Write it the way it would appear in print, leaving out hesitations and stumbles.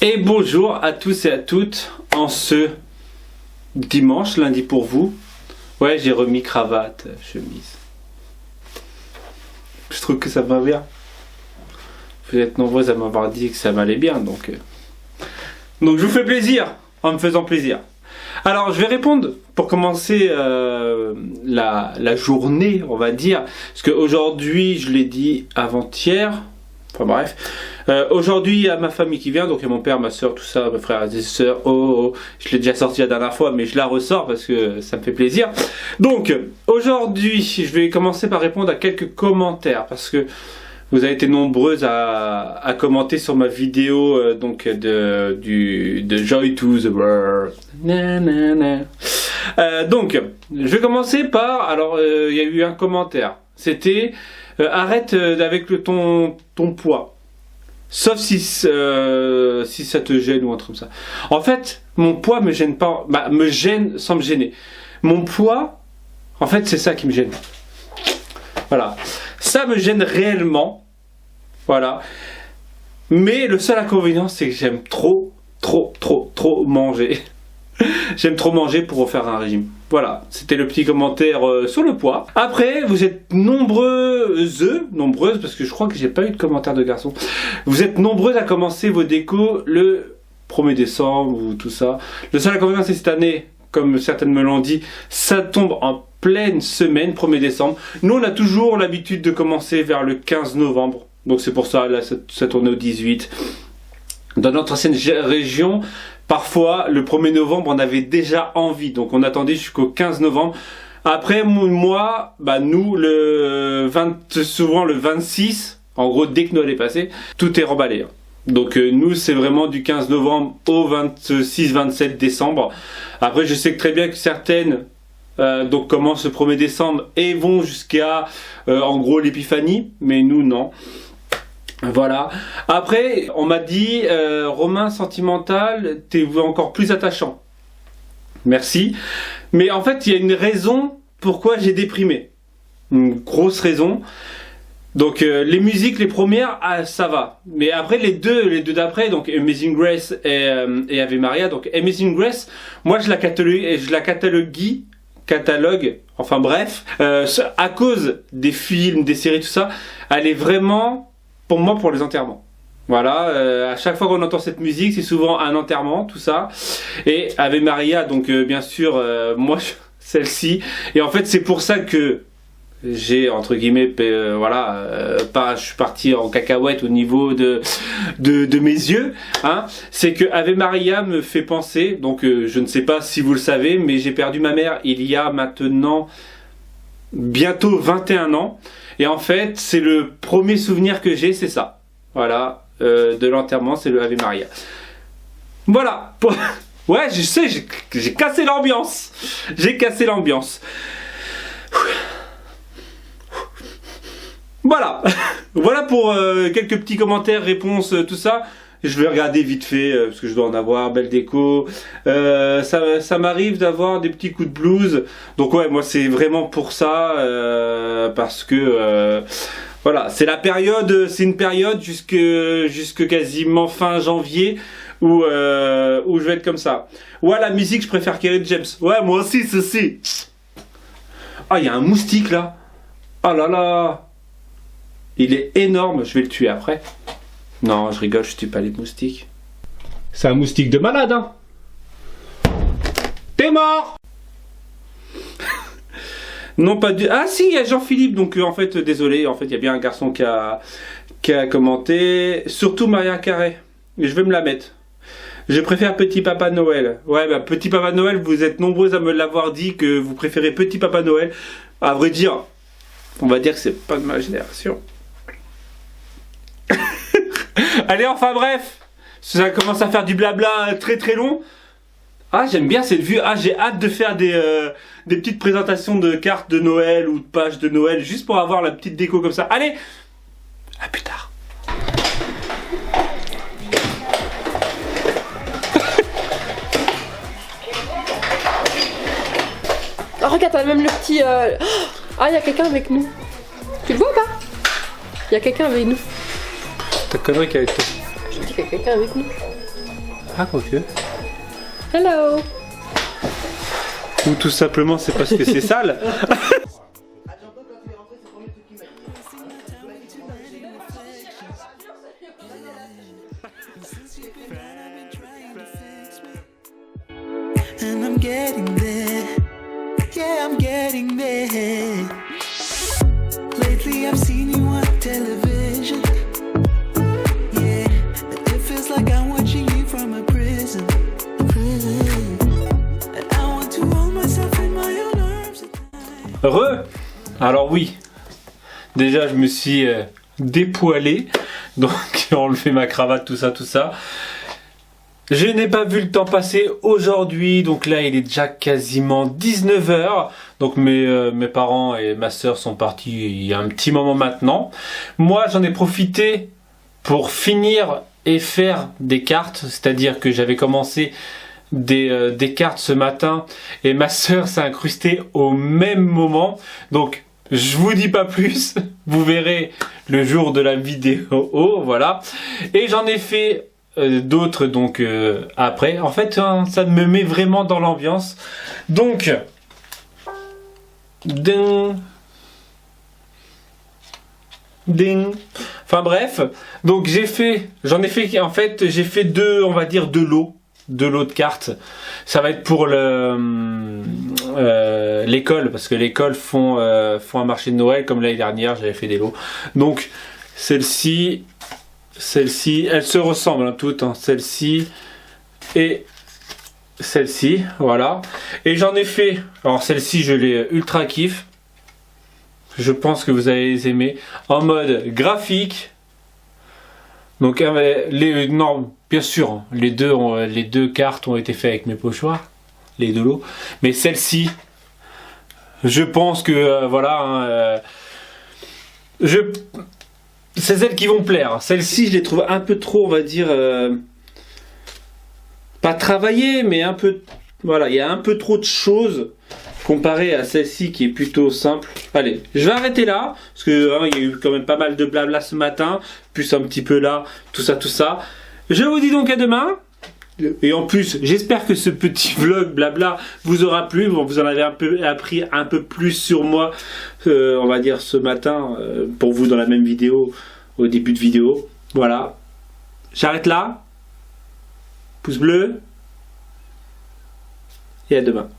Et bonjour à tous et à toutes en ce dimanche, lundi pour vous. Ouais, j'ai remis cravate, chemise. Je trouve que ça va bien. Vous êtes nombreux à m'avoir dit que ça m'allait bien, donc je vous fais plaisir en me faisant plaisir. Alors, je vais répondre pour commencer la journée, on va dire. Parce qu'aujourd'hui, je l'ai dit avant-hier. Enfin bref. Aujourd'hui, il y a ma famille qui vient. Donc, il y a mon père, ma soeur, tout ça, mes frères et sœurs. Je l'ai déjà sorti la dernière fois, mais je la ressors parce que ça me fait plaisir. Donc, aujourd'hui, je vais commencer par répondre à quelques commentaires. Parce que vous avez été nombreuses à commenter sur ma vidéo de Joy to the World. Donc, je vais commencer par... Alors, il y a eu un commentaire. C'était arrête avec ton poids. Sauf si ça te gêne ou un truc comme ça. En fait, mon poids me gêne pas. Me gêne sans me gêner. Mon poids, en fait, c'est ça qui me gêne. Voilà. Ça me gêne réellement. Voilà. Mais le seul inconvénient, c'est que j'aime trop manger. J'aime trop manger pour refaire un régime. Voilà, c'était le petit commentaire sur le poids. Après, vous êtes nombreuses, parce que je crois que j'ai pas eu de commentaire de garçons. Vous êtes nombreuses à commencer vos décos le 1er décembre ou tout ça. Le seul inconvénient, c'est cette année, comme certaines me l'ont dit, ça tombe en pleine semaine, 1er décembre. Nous, on a toujours l'habitude de commencer vers le 15 novembre. Donc c'est pour ça, là, ça tourne au 18. Dans notre ancienne région, parfois, le 1er novembre, on avait déjà envie. Donc on attendait jusqu'au 15 novembre. Après, moi, nous, souvent le 26, en gros, dès que Noël est passé, tout est remballé. Donc nous, c'est vraiment du 15 novembre au 26-27 décembre. Après, je sais que très bien que certaines... commencent le 1er décembre et vont jusqu'à en gros l'épiphanie, mais nous non. Voilà. Après, on m'a dit Romain sentimental, t'es encore plus attachant. Merci. Mais en fait, il y a une raison pourquoi j'ai déprimé. Une grosse raison. Donc les musiques, les premières, ça va. Mais après les deux d'après, donc Amazing Grace et Ave Maria. Donc Amazing Grace, moi je la catalogue, enfin bref, à cause des films, des séries, tout ça, elle est vraiment pour moi pour les enterrements. Voilà, à chaque fois qu'on entend cette musique, c'est souvent un enterrement, tout ça. Et Ave Maria, donc bien sûr, celle-ci. Et en fait, c'est pour ça que j'ai entre guillemets, je suis parti en cacahuète au niveau de mes yeux. Hein. C'est que Ave Maria me fait penser. Donc, je ne sais pas si vous le savez, mais j'ai perdu ma mère il y a maintenant bientôt 21 ans. Et en fait, c'est le premier souvenir que j'ai, c'est ça. Voilà, de l'enterrement, c'est le Ave Maria. Voilà. Ouais, je sais, j'ai cassé l'ambiance. J'ai cassé l'ambiance. Voilà. Voilà pour quelques petits commentaires, réponses, tout ça. Je vais regarder vite fait, parce que je dois en avoir, belle déco. Ça m'arrive d'avoir des petits coups de blues. Donc ouais, moi c'est vraiment pour ça, parce que voilà, c'est une période jusque quasiment fin janvier où je vais être comme ça. Ouais, la musique, je préfère Kerry James. Ouais, moi aussi, ceci. Ah, il y a un moustique là. Oh là là. Il est énorme, je vais le tuer après. Non, je rigole, je tue pas les moustiques. C'est un moustique de malade, hein. T'es mort. Non, pas du... Ah si, il y a Jean-Philippe, donc en fait, désolé, en fait, il y a bien un garçon qui a commenté. Surtout Maria Carré. Je vais me la mettre. Je préfère Petit Papa Noël. Ouais, Petit Papa Noël, vous êtes nombreux à me l'avoir dit que vous préférez Petit Papa Noël. À vrai dire, on va dire que c'est pas de ma génération. Allez, enfin bref, ça commence à faire du blabla très long. Ah, j'aime bien cette vue. Ah, j'ai hâte de faire des petites présentations de cartes de Noël ou de pages de Noël, juste pour avoir la petite déco comme ça. Allez, à plus tard. Oh, regarde, t'as même le petit... Ah, il y a quelqu'un avec nous. Tu le vois ou pas? Il y a quelqu'un avec nous. Ta connerie qui a été... Je dis qu'il y a quelqu'un avec nous. Ah, quoique. Hello. Ou tout simplement c'est parce que c'est sale. And I'm getting there. Yeah, I'm getting there. Lately I've seen you on television. Yeah, it feels like I'm watching you from a prison. And I want to hold myself in my own arms. Alors oui, déjà je me suis dépoilé, donc j'ai enlevé ma cravate, tout ça. Je n'ai pas vu le temps passer aujourd'hui, donc là il est déjà quasiment 19 h. Donc mes parents et ma soeur sont partis il y a un petit moment maintenant. Moi j'en ai profité pour finir et faire des cartes, c'est-à-dire que j'avais commencé des cartes ce matin et ma soeur s'est incrustée au même moment. Donc je vous dis pas plus, vous verrez le jour de la vidéo, voilà. Et j'en ai fait d'autres donc après. En fait ça me met vraiment dans l'ambiance. Donc ding ding. Enfin bref, donc j'en ai fait en fait j'ai fait deux, on va dire deux lots de cartes. Ça va être pour l'école, parce que l'école font un marché de Noël comme l'année dernière, j'avais fait des lots. Donc celle-ci, elles se ressemblent hein, toutes, hein, celle-ci et celle-ci, voilà. Et j'en ai fait, alors celle-ci je l'ai ultra kiff. Je pense que vous allez les aimer. En mode graphique. Donc non, bien sûr, hein, les deux cartes ont été faites avec mes pochoirs, les deux lots. Mais celle-ci, je pense que voilà, c'est celles qui vont plaire. Celle-ci, je les trouve un peu trop, on va dire, pas travaillées, mais un peu, voilà, il y a un peu trop de choses comparé à celle-ci qui est plutôt simple. Allez, je vais arrêter là, parce que hein, il y a eu quand même pas mal de blabla ce matin, plus un petit peu là, tout ça. Je vous dis donc à demain. Et en plus, j'espère que ce petit vlog blabla vous aura plu. Bon, vous en avez appris un peu plus sur moi, on va dire ce matin, pour vous dans la même vidéo, au début de vidéo. Voilà. J'arrête là. Pouce bleu. Et à demain.